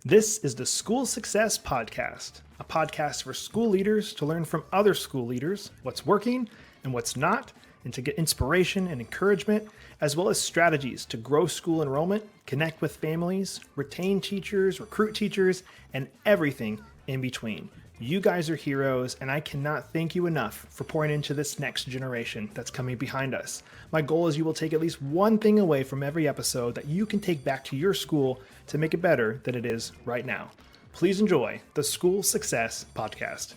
This is the School Success Podcast, a podcast for school leaders to learn from other school leaders what's working and what's not, and to get inspiration and encouragement, as well as strategies to grow school enrollment, connect with families, retain teachers, recruit teachers, and everything in between. You guys are heroes, and I cannot thank you enough for pouring into this next generation that's coming behind us. My goal is you will take at least one thing away from every episode that you can take back to your school to make it better than it is right now. Please enjoy the School Success Podcast.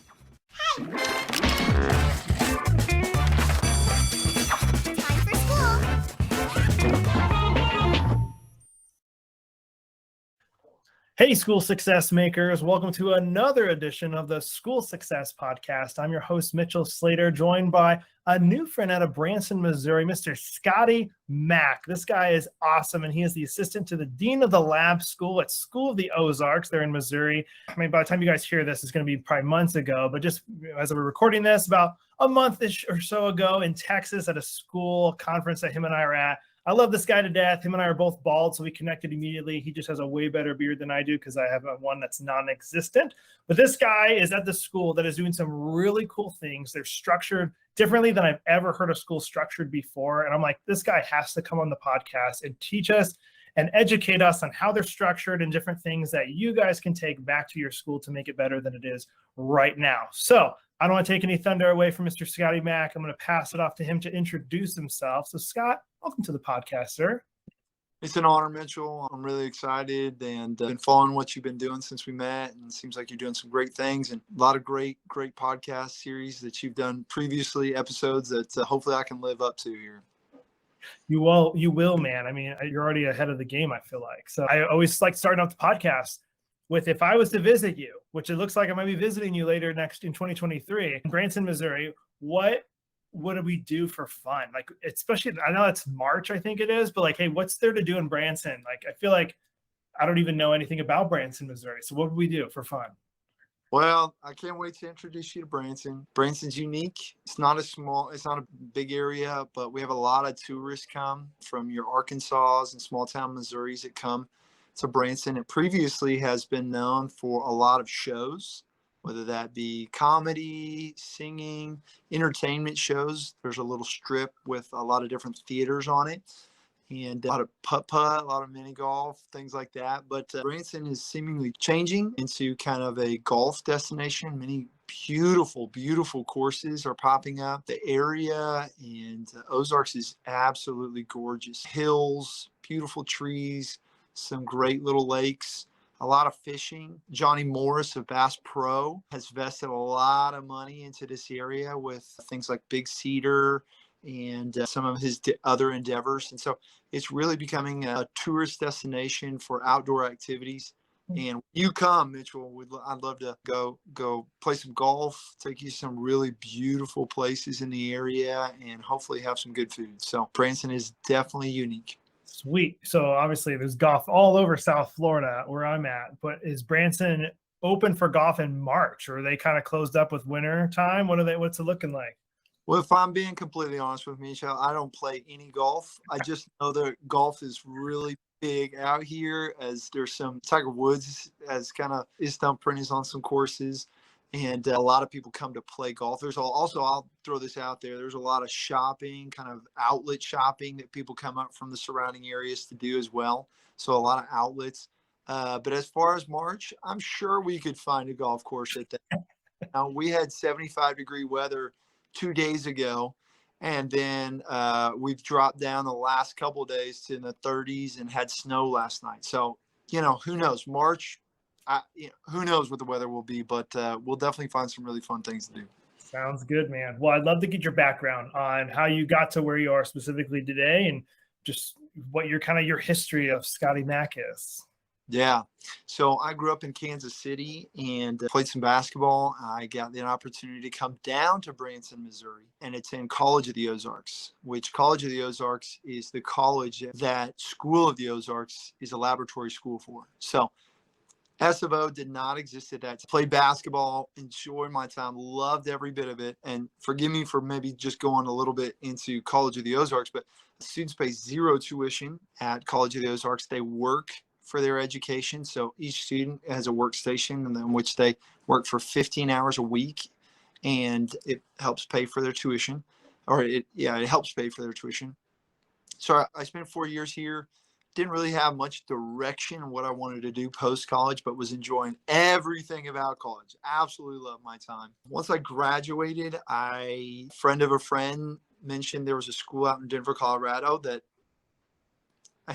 Hey, school success makers. Welcome to another edition of the School Success Podcast. I'm your host, Mitchell Slater, joined by a new friend out of Branson, Missouri, Mr. Scotty Mack. This guy is awesome, and he is the assistant to the dean of the lab school at School of the Ozarks there in Missouri. I mean, by the time you guys hear this, it's going to be probably months ago, but just as we're recording this, about a month-ish or so ago in Texas at a school conference that him and I are at. I love this guy to death. Him and I are both bald, so we connected immediately. He just has a way better beard than I do because I have one that's non-existent. But this guy is at the school that is doing some really cool things. They're structured differently than I've ever heard a school structured before. And I'm like, this guy has to come on the podcast and teach us and educate us on how they're structured and different things that you guys can take back to your school to make it better than it is right now. So I don't want to take any thunder away from Mr. Scotty Mack. I'm going to pass it off to him to introduce himself. So Scott, welcome to the podcast, sir. It's an honor, Mitchell. I'm really excited and been following what you've been doing since we met. And it seems like you're doing some great things and a lot of great podcast series that you've done previously, episodes that hopefully I can live up to here. You will, man. I mean, you're already ahead of the game, I feel like. So I always like starting off the podcast with, if I was to visit you, which it looks like I might be visiting you later in 2023, in Branson, Missouri, what do we do for fun? Like, especially, I know it's March, I think it is, but like, hey, what's there to do in Branson? Like, I feel like I don't even know anything about Branson, Missouri. So what do we do for fun? Well, I can't wait to introduce you to Branson. Branson's unique. It's not a big area, but we have a lot of tourists come from your Arkansas and small town Missouris that come to Branson. It previously has been known for a lot of shows, whether that be comedy, singing, entertainment shows. There's a little strip with a lot of different theaters on it, and a lot of putt-putt, a lot of mini golf, things like that. But Branson is seemingly changing into kind of a golf destination. Many beautiful, beautiful courses are popping up. The area and Ozarks is absolutely gorgeous. Hills, beautiful trees, some great little lakes. A lot of fishing. Johnny Morris of Bass Pro has vested a lot of money into this area with things like Big Cedar and some of his other endeavors. And so it's really becoming a tourist destination for outdoor activities. And when you come, Mitchell, I'd love to go play some golf, take you to some really beautiful places in the area, and hopefully have some good food. So Branson is definitely unique. Sweet. So obviously there's golf all over South Florida where I'm at, but is Branson open for golf in March, or are they kind of closed up with winter time? What's it looking like? Well, if I'm being completely honest with Michelle, I don't play any golf. I just know that golf is really big out here, as there's some Tiger Woods as kind of his thumbprint is on some courses. And a lot of people come to play golf. There's also, I'll throw this out there, there's a lot of shopping, kind of outlet shopping that people come up from the surrounding areas to do as well. So a lot of outlets. But as far as March, I'm sure we could find a golf course at that. Now, we had 75-degree weather 2 days ago, and then we've dropped down the last couple of days to the 30s and had snow last night. So, who knows? March, who knows what the weather will be, but we'll definitely find some really fun things to do. Sounds good, man. Well, I'd love to get your background on how you got to where you are specifically today, and just what your history of Scotty Mack is. Yeah. So I grew up in Kansas City and played some basketball. I got the opportunity to come down to Branson, Missouri, and it's in College of the Ozarks, which College of the Ozarks is the college that School of the Ozarks is a laboratory school for. So S of O did not exist at that. Played basketball, enjoyed my time, loved every bit of it. And forgive me for maybe just going a little bit into College of the Ozarks, but students pay zero tuition at College of the Ozarks. They work for their education. So each student has a workstation in which they work for 15 hours a week, and it helps pay for their tuition, it helps pay for their tuition. So I spent 4 years here. Didn't really have much direction on what I wanted to do post-college, but was enjoying everything about college. Absolutely loved my time. Once I graduated, a friend of a friend mentioned there was a school out in Denver, Colorado that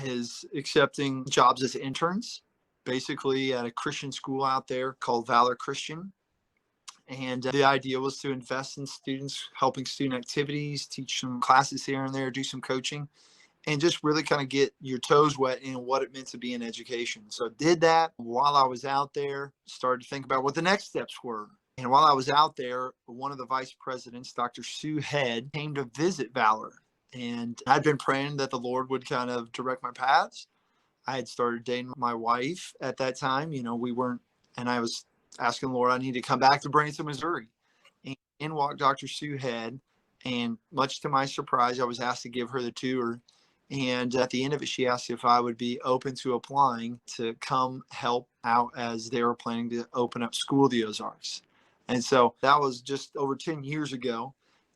is accepting jobs as interns, basically at a Christian school out there called Valor Christian. And the idea was to invest in students, helping student activities, teach some classes here and there, do some coaching, and just really kind of get your toes wet in what it meant to be in education. So did that. While I was out there, started to think about what the next steps were. And while I was out there, one of the vice presidents, Dr. Sue Head, came to visit Valor. And I'd been praying that the Lord would kind of direct my paths. I had started dating my wife at that time. And I was asking the Lord, I need to come back to Branson, Missouri. And in walked Dr. Sue Head. And much to my surprise, I was asked to give her the tour. And at the end of it, she asked if I would be open to applying to come help out as they were planning to open up School of the Ozarks. And so that was just over 10 years ago,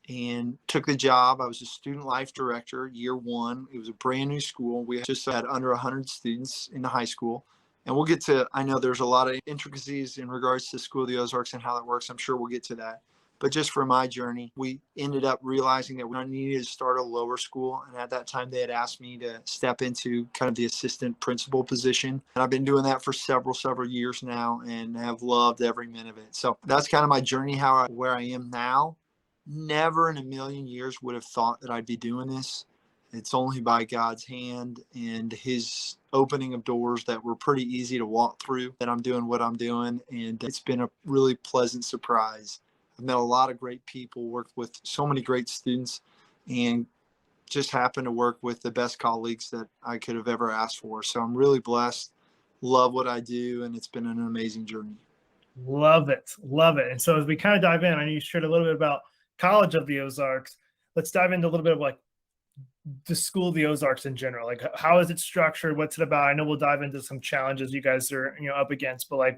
and took the job. I was a student life director year one. It was a brand new school. We just had under 100 students in the high school. And we'll get to, I know there's a lot of intricacies in regards to School of the Ozarks and how that works. I'm sure we'll get to that. But just for my journey, we ended up realizing that we needed to start a lower school. And at that time, they had asked me to step into kind of the assistant principal position. And I've been doing that for several years now and have loved every minute of it. So that's kind of my journey, where I am now. Never in a million years would have thought that I'd be doing this. It's only by God's hand and his opening of doors that were pretty easy to walk through that I'm doing what I'm doing. And it's been a really pleasant surprise. I've met a lot of great people, worked with so many great students, and just happened to work with the best colleagues that I could have ever asked for. So I'm really blessed, love what I do, and it's been an amazing journey. Love it. Love it. And so as we kind of dive in, I know you shared a little bit about College of the Ozarks. Let's dive into a little bit of like the School of the Ozarks in general. Like, how is it structured? What's it about? I know we'll dive into some challenges you guys are, up against, but like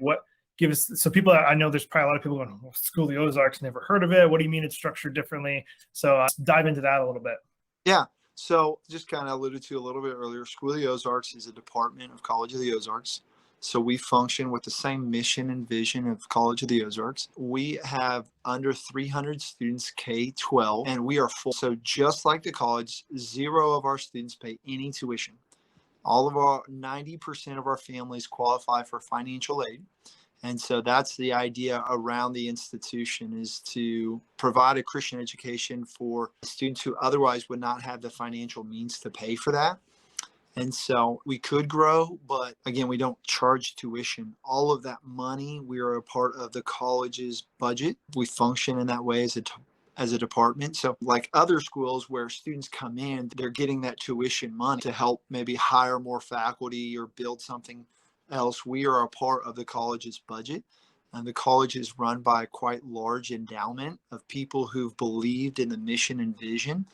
give us, so people, I know there's probably a lot of people going, School of the Ozarks, never heard of it. What do you mean it's structured differently? So dive into that a little bit. Yeah. So just kind of alluded to a little bit earlier, School of the Ozarks is a department of College of the Ozarks. So we function with the same mission and vision of College of the Ozarks. We have under 300 students, K-12, and we are full. So just like the college, 0 of our students pay any tuition. 90% of our families qualify for financial aid. And so that's the idea around the institution, is to provide a Christian education for students who otherwise would not have the financial means to pay for that. And so we could grow, but again, we don't charge tuition. All of that money, we are a part of the college's budget. We function in that way as a department. So like other schools where students come in, they're getting that tuition money to help maybe hire more faculty or build something else. We are a part of the college's budget. And the college is run by a quite large endowment of people who've believed in the mission and vision.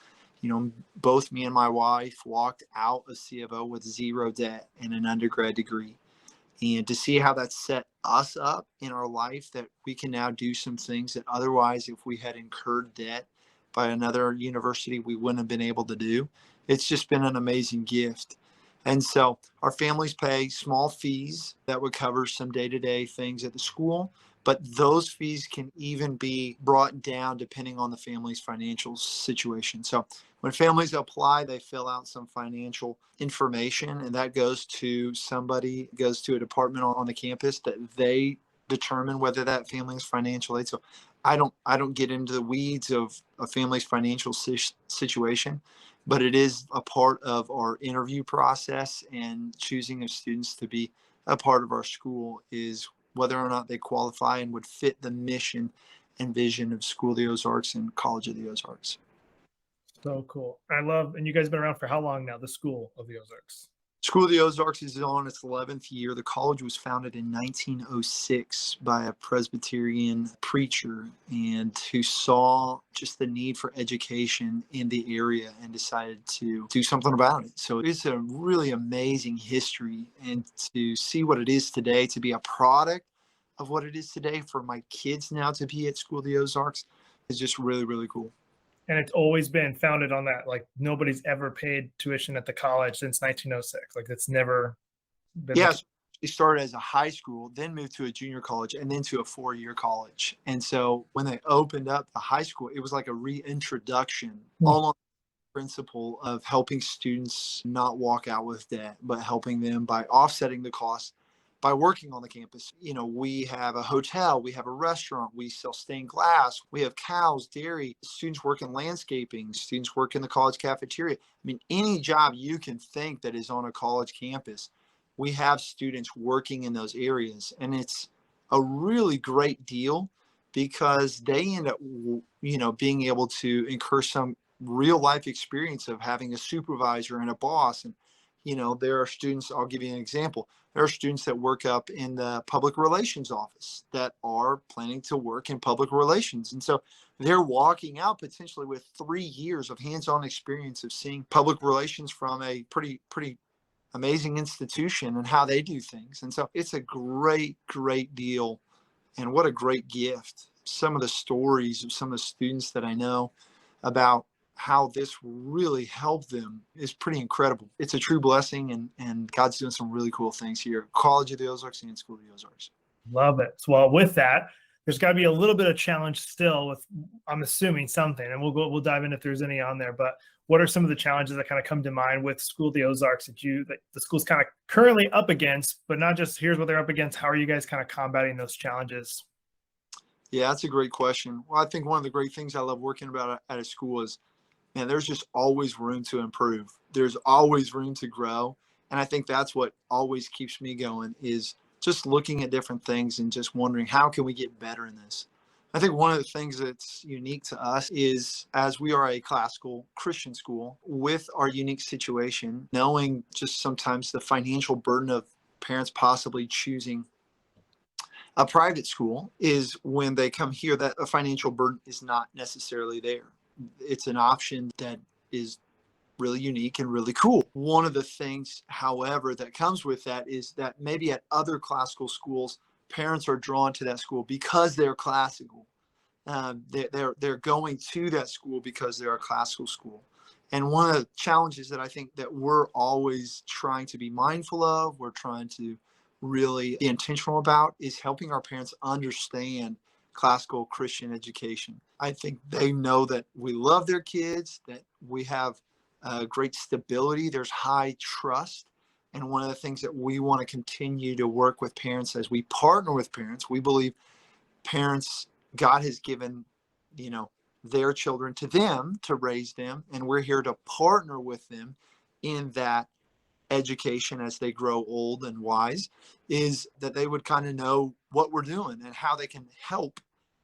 Both me and my wife walked out of C of O with 0 debt and an undergrad degree. And to see how that set us up in our life, that we can now do some things that otherwise, if we had incurred debt by another university, we wouldn't have been able to do. It's just been an amazing gift. And so our families pay small fees that would cover some day-to-day things at the school, but those fees can even be brought down depending on the family's financial situation. So when families apply, they fill out some financial information, and that goes to a department on the campus that they determine whether that family is financial aid. So I don't get into the weeds of a family's financial situation, but it is a part of our interview process and choosing of students to be a part of our school is whether or not they qualify and would fit the mission and vision of School of the Ozarks and College of the Ozarks. So cool. I love, and you guys have been around for how long now, the School of the Ozarks? School of the Ozarks is on its 11th year. The college was founded in 1906 by a Presbyterian preacher and who saw just the need for education in the area and decided to do something about it. So it's a really amazing history, and to see what it is today, to be a product of what it is today for my kids now to be at School of the Ozarks is just really, really cool. And it's always been founded on that. Like nobody's ever paid tuition at the college since 1906. Like it's never been. Yes. It started as a high school, then moved to a junior college, and then to a 4-year college. And so when they opened up the high school, it was like a reintroduction, all on the principle of helping students not walk out with debt, but helping them by offsetting the cost by working on the campus. You know, we have a hotel, we have a restaurant, we sell stained glass, we have cows, dairy, students work in landscaping, students work in the college cafeteria. I mean, any job you can think that is on a college campus, we have students working in those areas. And it's a really great deal because they end up, you know, being able to incur some real life experience of having a supervisor and a boss. And, you know, there are students, I'll give you an example. There are students that work up in the public relations office that are planning to work in public relations. And so they're walking out potentially with 3 years of hands-on experience of seeing public relations from a pretty amazing institution and how they do things. And so it's a great deal. And what a great gift. Some of the stories of some of the students that I know about how this really helped them is pretty incredible. It's a true blessing, and God's doing some really cool things here. College of the Ozarks and School of the Ozarks. Love it. So, well, with that, there's got to be a little bit of challenge still with, I'm assuming, something, and we'll dive in if there's any on there. But what are some of the challenges that kind of come to mind with School of the Ozarks that the school's kind of currently up against, but not just here's what they're up against. How are you guys kind of combating those challenges? Yeah, that's a great question. Well, I think one of the great things I love working about at a school is, man, there's just always room to improve. There's always room to grow. And I think that's what always keeps me going, is just looking at different things and just wondering, how can we get better in this? I think one of the things that's unique to us is, as we are a classical Christian school with our unique situation, knowing just sometimes the financial burden of parents possibly choosing a private school, is when they come here, that a financial burden is not necessarily there. It's an option that is really unique and really cool. One of the things, however, that comes with that is that maybe at other classical schools, parents are drawn to that school because they're classical. They're going to that school because they're a classical school. And one of the challenges that I think that we're always trying to be mindful of, we're trying to really be intentional about, is helping our parents understand classical Christian education. I think they know that we love their kids, that we have great stability, there's high trust. And one of the things that we want to continue to work with parents as we partner with parents, we believe parents, God has given, you know, their children to them to raise them, and we're here to partner with them in that education as they grow old and wise, is that they would kind of know what we're doing and how they can help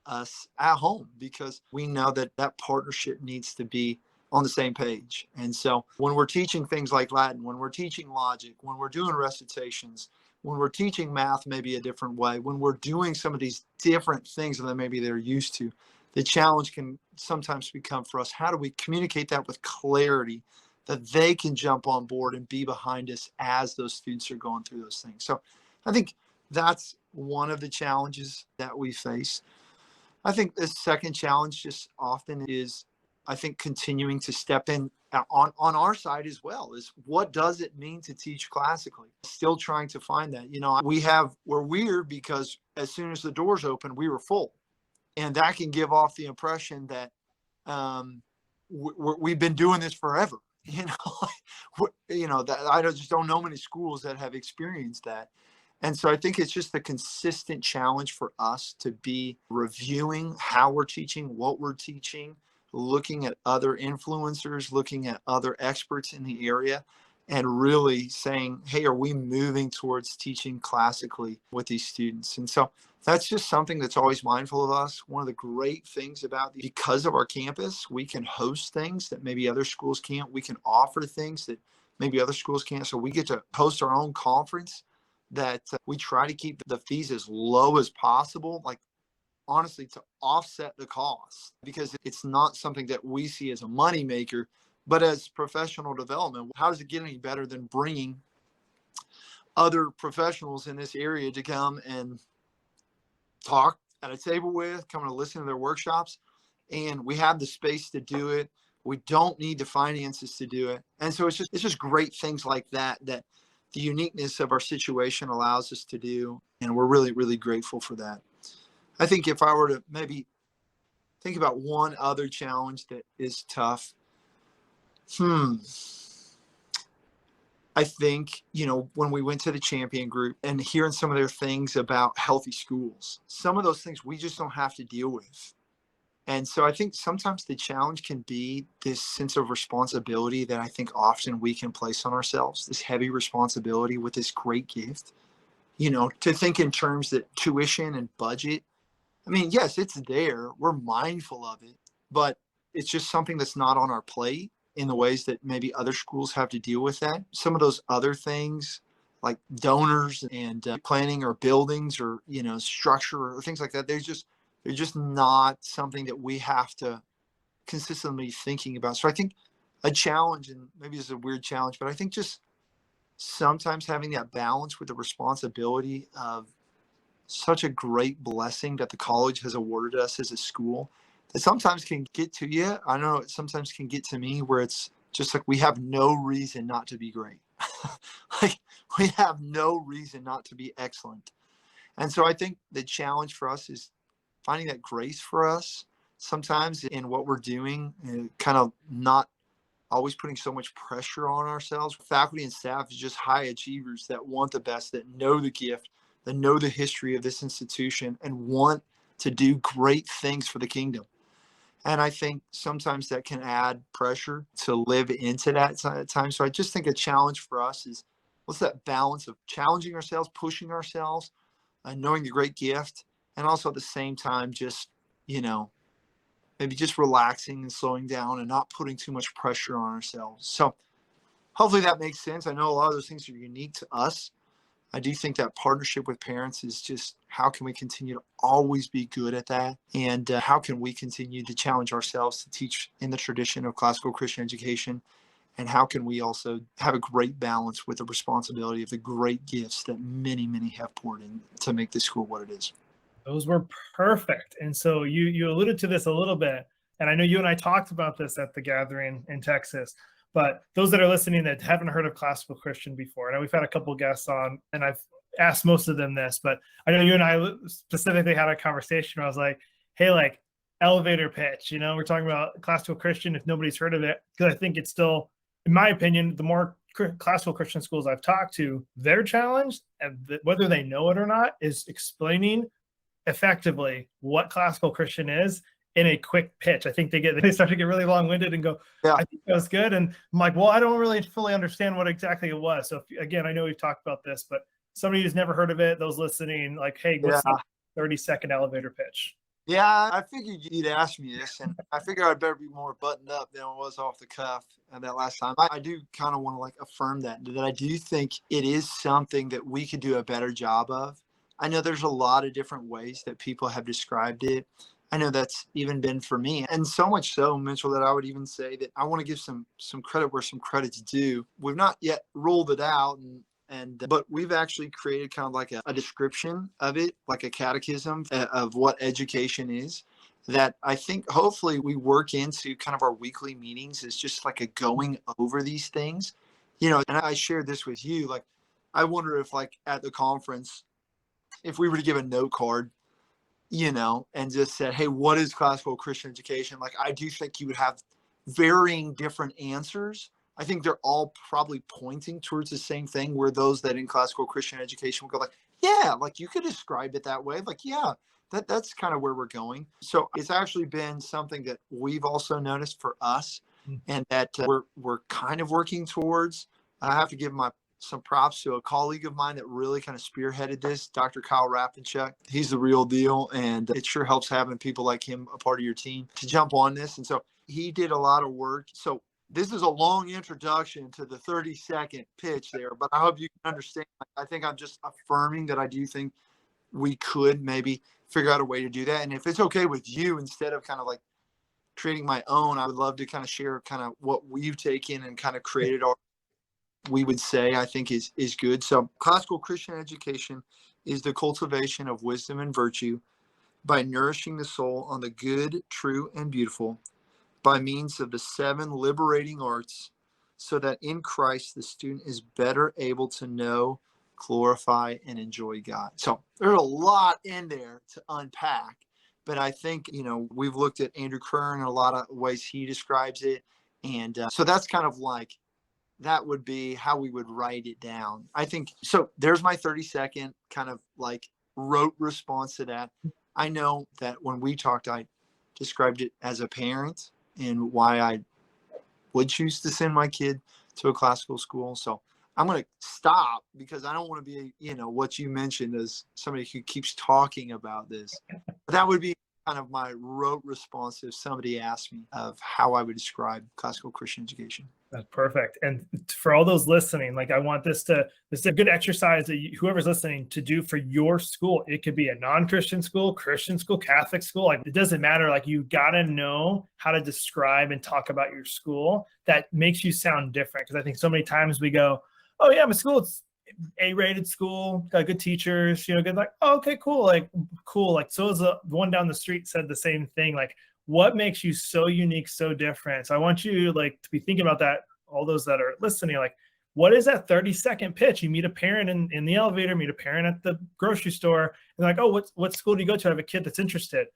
us at home, because we know that that partnership needs to be on the same page. And so when we're teaching things like Latin, when we're teaching logic, when we're doing recitations, when we're teaching math maybe a different way, when we're doing some of these different things that maybe they're used to, the challenge can sometimes become for us, how do we communicate that with clarity, that they can jump on board and be behind us as those students are going through those things. So I think that's one of the challenges that we face. I think the second challenge just often is, I think, continuing to step in on our side as well, is what does it mean to teach classically? Still trying to find that. You know, we're weird because as soon as the doors open, we were full. And that can give off the impression that we've been doing this forever. That I just don't know many schools that have experienced that. And so I think it's just a consistent challenge for us to be reviewing how we're teaching, what we're teaching, looking at other influencers, looking at other experts in the area, and really saying, hey, are we moving towards teaching classically with these students? And so that's just something that's always mindful of us. One of the great things about because of our campus, we can host things that maybe other schools can't. We can offer things that maybe other schools can't. So we get to host our own conference that we try to keep the fees as low as possible, like honestly, to offset the cost, because it's not something that we see as a money maker, but as professional development. How does it get any better than bringing other professionals in this area to come and talk at a table with, come to listen to their workshops? And we have the space to do it. We don't need the finances to do it. And so it's just great things like that the uniqueness of our situation allows us to do. And we're really, really grateful for that. I think if I were to maybe think about one other challenge that is tough, I think, when we went to the champion group and hearing some of their things about healthy schools, some of those things we just don't have to deal with. And so I think sometimes the challenge can be this sense of responsibility that I think often we can place on ourselves, this heavy responsibility with this great gift, to think in terms that tuition and budget, I mean, yes, it's there. We're mindful of it, but it's just something that's not on our plate in the ways that maybe other schools have to deal with that. Some of those other things like donors and planning or buildings or, structure or things like that, they're just not something that we have to consistently thinking about. So I think a challenge, and maybe it's a weird challenge, but I think just sometimes having that balance with the responsibility of such a great blessing that the college has awarded us as a school, that sometimes can get to you. I know it sometimes can get to me where it's just like we have no reason not to be great. Like we have no reason not to be excellent. And so I think the challenge for us is finding that grace for us sometimes in what we're doing, and kind of not always putting so much pressure on ourselves. Faculty and staff is just high achievers that want the best, that know the gift, that know the history of this institution and want to do great things for the kingdom. And I think sometimes that can add pressure to live into that time. So I just think a challenge for us is what's that balance of challenging ourselves, pushing ourselves, and knowing the great gift, and also at the same time just, maybe just relaxing and slowing down and not putting too much pressure on ourselves. So hopefully that makes sense. I know a lot of those things are unique to us. I do think that partnership with parents is just how can we continue to always be good at that? And how can we continue to challenge ourselves to teach in the tradition of classical Christian education? And how can we also have a great balance with the responsibility of the great gifts that many, many have poured in to make this school what it is? Those were perfect. And so you alluded to this a little bit, and I know you and I talked about this at the gathering in Texas, but those that are listening that haven't heard of classical Christian before, and we've had a couple guests on, and I've asked most of them this, but I know you and I specifically had a conversation where I was like, hey, like elevator pitch, we're talking about classical Christian if nobody's heard of it, because I think it's still, in my opinion, the more classical Christian schools I've talked to, their challenge, and whether they know it or not, is explaining effectively what classical Christian is in a quick pitch. I think they start to get really long-winded and go, yeah, I think that was good. And I'm like, well, I don't really fully understand what exactly it was. So again, I know we've talked about this, but somebody who's never heard of it, those listening, like, hey, what's the 30-second elevator pitch? Yeah, I figured you'd ask me this, and I figured I'd better be more buttoned up than I was off the cuff that last time. I do kind of want to affirm that I do think it is something that we could do a better job of. I know there's a lot of different ways that people have described it. I know that's even been for me. And so much so, Mitchell, that I would even say that I want to give some credit where some credit's due. We've not yet ruled it out, but we've actually created kind of like a description of it, like a catechism of what education is, that I think hopefully we work into kind of our weekly meetings is just like a going over these things. And I shared this with you, like, I wonder if like at the conference, if we were to give a note card, and just said, hey, what is classical Christian education? Like, I do think you would have varying different answers. I think they're all probably pointing towards the same thing, where those that in classical Christian education will go like, yeah, like you could describe it that way. Like, yeah, that's kind of where we're going. So it's actually been something that we've also noticed for us, and that we're kind of working towards. I have to give some props to a colleague of mine that really kind of spearheaded this, Dr. Kyle Rapinchuk. He's the real deal, and it sure helps having people like him a part of your team to jump on this. And so he did a lot of work. So this is a long introduction to the 30-second pitch there, but I hope you can understand. I think I'm just affirming that I do think we could maybe figure out a way to do that. And if it's okay with you, instead of kind of like creating my own, I would love to kind of share kind of what we've taken and kind of created our, we would say, I think is good. So classical Christian education is the cultivation of wisdom and virtue by nourishing the soul on the good, true, and beautiful by means of the 7 liberating arts, so that in Christ the student is better able to know, glorify, and enjoy God. So there's a lot in there to unpack, but I think, we've looked at Andrew Kern in a lot of ways he describes it. And so that's kind of like, that would be how we would write it down. I think, so there's my 30-second kind of like rote response to that. I know that when we talked, I described it as a parent and why I would choose to send my kid to a classical school. So I'm going to stop because I don't want to be, what you mentioned as somebody who keeps talking about this. But that would be kind of my rote response if somebody asked me of how I would describe classical Christian education. That's perfect. And for all those listening, like I want this is a good exercise that whoever's listening to do for your school. It could be a non-Christian school, Christian school, Catholic school. Like it doesn't matter. Like you got to know how to describe and talk about your school that makes you sound different. Because I think so many times we go, oh yeah, my school, it's A-rated school, got good teachers, good. Like, oh, okay, cool. Like cool. Like, so is the one down the street said the same thing. Like, what makes you so unique, so different? So I want you to be thinking about that. All those that are listening, like, what is that 30-second pitch? You meet a parent in the elevator, meet a parent at the grocery store, and like, oh, what school do you go to? I have a kid that's interested.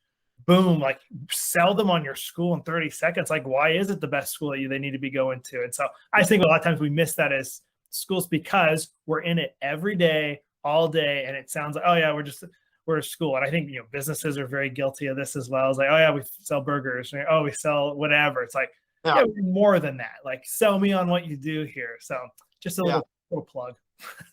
Boom, like sell them on your school in 30 seconds. Like, why is it the best school that they need to be going to? And so I think a lot of times we miss that as schools because we're in it every day, all day, and it sounds like, oh yeah, we're a school. And I think, businesses are very guilty of this as well. It's like, oh yeah, we sell burgers. Oh, we sell whatever. It's like, yeah, more than that. Like, sell me on what you do here. So just a little plug.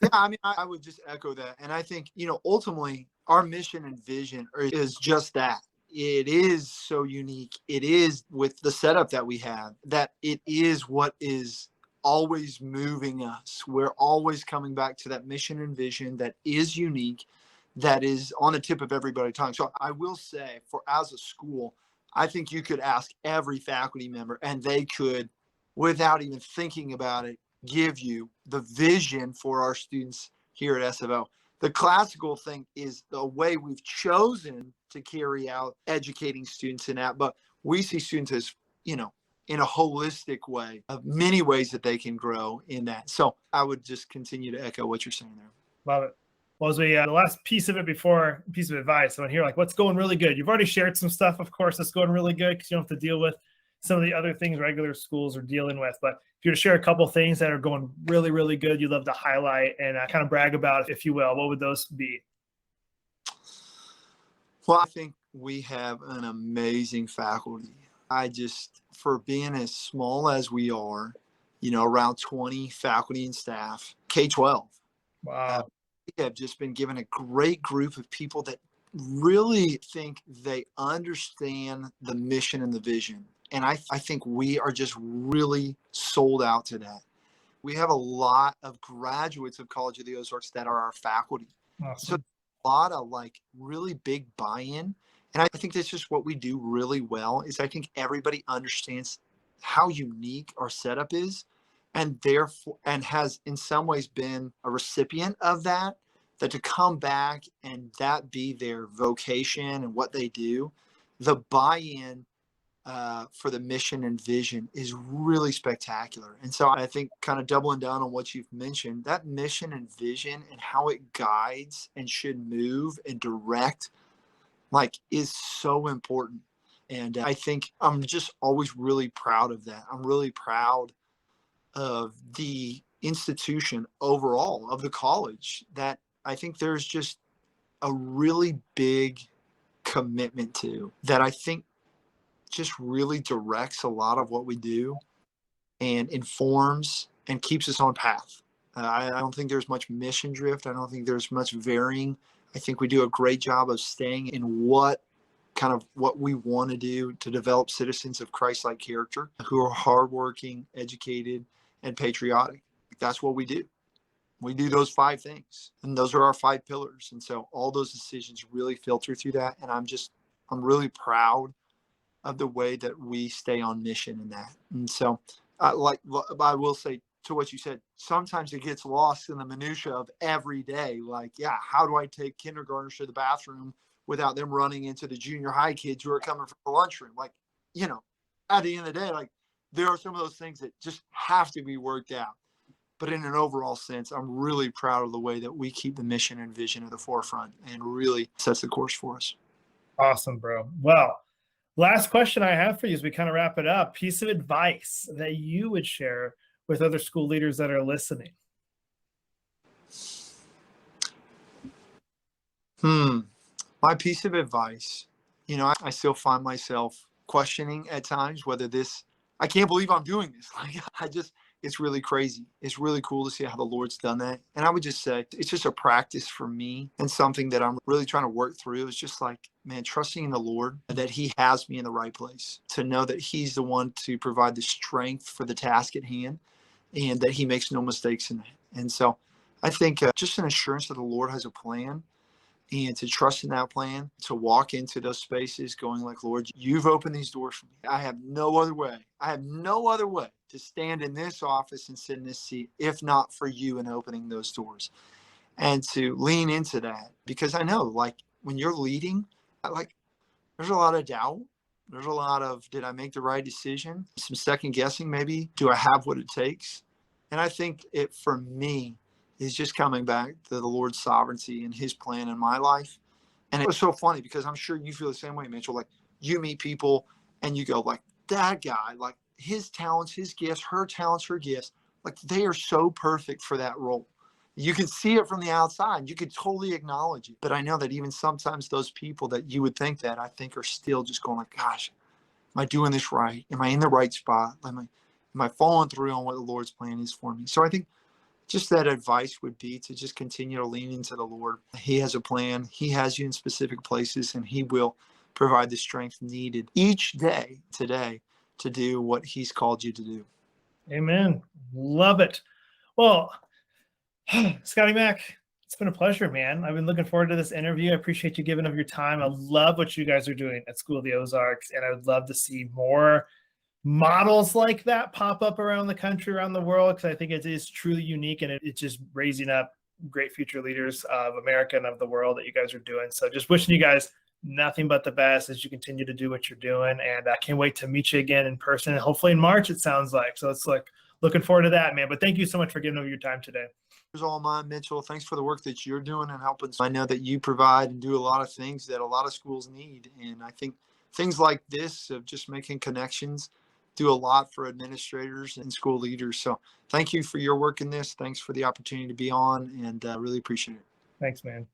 Yeah, I mean, I would just echo that. And I think, ultimately our mission and vision is just that. It is so unique. It is with the setup that we have, that it is what is always moving us. We're always coming back to that mission and vision that is unique, that is on the tip of everybody's tongue. So I will say, as a school, I think you could ask every faculty member and they could, without even thinking about it, give you the vision for our students here at SFO. The classical thing is the way we've chosen to carry out educating students in that, but we see students as, in a holistic way of many ways that they can grow in that. So I would just continue to echo what you're saying there. Love it. Well, as we the last piece of advice, I want to hear what's going really good. You've already shared some stuff, of course, that's going really good because you don't have to deal with some of the other things regular schools are dealing with. But if you were to share a couple of things that are going really, really good, you'd love to highlight and kind of brag about, if you will, what would those be? Well, I think we have an amazing faculty. For being as small as we are, around 20 faculty and staff, K-12. Wow. We have just been given a great group of people that really think they understand the mission and the vision. And I think we are just really sold out to that. We have a lot of graduates of College of the Ozarks that are our faculty. Awesome. So a lot of really big buy-in. And I think that's just what we do really well is I think everybody understands how unique our setup is and therefore, and has in some ways been a recipient of that to come back and that be their vocation and what they do, the buy-in for the mission and vision is really spectacular. And so I think kind of doubling down on what you've mentioned, that mission and vision and how it guides and should move and direct is so important. And I think I'm just always really proud of that. I'm really proud of the institution overall, of the college, that I think there's just a really big commitment to that I think just really directs a lot of what we do and informs and keeps us on path. I don't think there's much mission drift. I don't think there's much varying. I think we do a great job of staying in what kind of what we want to do to develop citizens of Christ-like character who are hardworking, educated, and patriotic. That's what we do. We do those 5 things, and those are our 5 pillars. And so all those decisions really filter through that. And I'm really proud of the way that we stay on mission in that. And so I will say to what you said, sometimes it gets lost in the minutia of every day. Like, yeah, how do I take kindergartners to the bathroom without them running into the junior high kids who are coming from the lunchroom? Like, at the end of the day, like, there are some of those things that just have to be worked out. But in an overall sense, I'm really proud of the way that we keep the mission and vision at the forefront, and really sets the course for us. Awesome, bro. Well, last question I have for you as we kind of wrap it up. Piece of advice that you would share with other school leaders that are listening. My piece of advice, I still find myself questioning at times whether I can't believe I'm doing this. Like, it's really crazy. It's really cool to see how the Lord's done that. And I would just say it's just a practice for me, and something that I'm really trying to work through is just like, man, trusting in the Lord that he has me in the right place, to know that he's the one to provide the strength for the task at hand, and that he makes no mistakes in that. And so I think just an assurance that the Lord has a plan, and to trust in that plan, to walk into those spaces going like, Lord, you've opened these doors for me. I have no other way. To stand in this office and sit in this seat, if not for you and opening those doors. And to lean into that, because I know, like, when you're leading, like, there's a lot of doubt. There's a lot of, did I make the right decision? Some second guessing, maybe. Do I have what it takes? And I think it, for me, is just coming back to the Lord's sovereignty and his plan in my life. And it was so funny, because I'm sure you feel the same way, Mitchell. Like, you meet people and you go like, that guy, like, his talents, his gifts, her talents, her gifts, like, they are so perfect for that role. You can see it from the outside. You could totally acknowledge it. But I know that even sometimes those people that you would think that, I think, are still just going like, gosh, am I doing this right? Am I in the right spot? Am I following through on what the Lord's plan is for me? So I think just that advice would be to just continue to lean into the Lord. He has a plan. He has you in specific places, and he will provide the strength needed each day today to do what he's called you to do. Amen. Love it. Well, Scotty Mac, it's been a pleasure, man. I've been looking forward to this interview. I appreciate you giving up your time. I love what you guys are doing at School of the Ozarks, and I would love to see more models like that pop up around the country, around the world, because I think it is truly unique, and it's just raising up great future leaders of America and of the world that you guys are doing. So just wishing you guys nothing but the best as you continue to do what you're doing. And I can't wait to meet you again in person, and hopefully in March, it sounds like. So it's like, looking forward to that, man. But thank you so much for giving over your time today. It was all mine, Mitchell. Thanks for the work that you're doing and helping. I know that you provide and do a lot of things that a lot of schools need. And I think things like this of just making connections do a lot for administrators and school leaders. So thank you for your work in this. Thanks for the opportunity to be on, and really appreciate it. Thanks, man.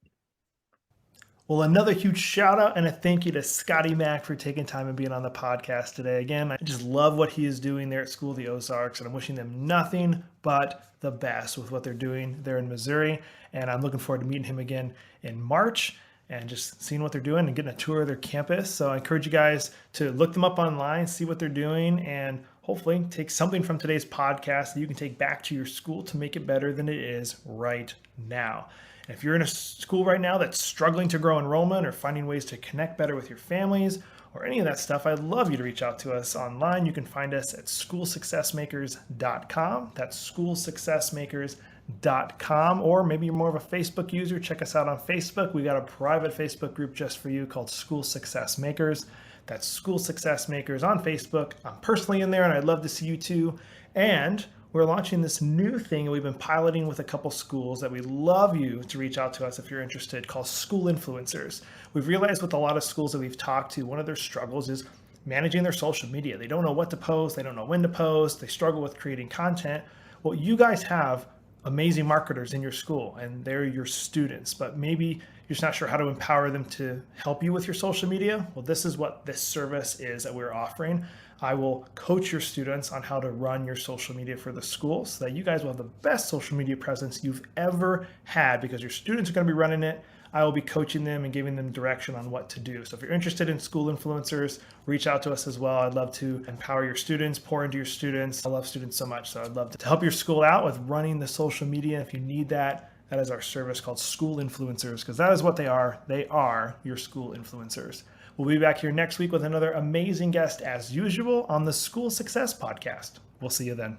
Well, another huge shout out and a thank you to Scotty Mac for taking time and being on the podcast today. Again, I just love what he is doing there at School of the Ozarks, and I'm wishing them nothing but the best with what they're doing there in Missouri. And I'm looking forward to meeting him again in March and just seeing what they're doing and getting a tour of their campus. So I encourage you guys to look them up online, see what they're doing, and hopefully take something from today's podcast that you can take back to your school to make it better than it is right now. If you're in a school right now that's struggling to grow enrollment or finding ways to connect better with your families or any of that stuff, I'd love you to reach out to us online. You can find us at schoolsuccessmakers.com. That's schoolsuccessmakers.com. Or maybe you're more of a Facebook user, check us out on Facebook. We got a private Facebook group just for you called School Success Makers. That's School Success Makers on Facebook. I'm personally in there, and I'd love to see you too. And we're launching this new thing we've been piloting with a couple schools that we'd love you to reach out to us if you're interested, called School Influencers. We've realized with a lot of schools that we've talked to, one of their struggles is managing their social media. They don't know what to post. They don't know when to post. They struggle with creating content. Well, you guys have amazing marketers in your school, and they're your students, but maybe you're just not sure how to empower them to help you with your social media. Well, this is what this service is that we're offering. I will coach your students on how to run your social media for the school so that you guys will have the best social media presence you've ever had, because your students are going to be running it. I will be coaching them and giving them direction on what to do. So if you're interested in school influencers, reach out to us as well. I'd love to empower your students, pour into your students. I love students so much. So I'd love to help your school out with running the social media. If you need that, that is our service called School Influencers, because that is what they are. They are your school influencers. We'll be back here next week with another amazing guest as usual on the School Success Podcast. We'll see you then.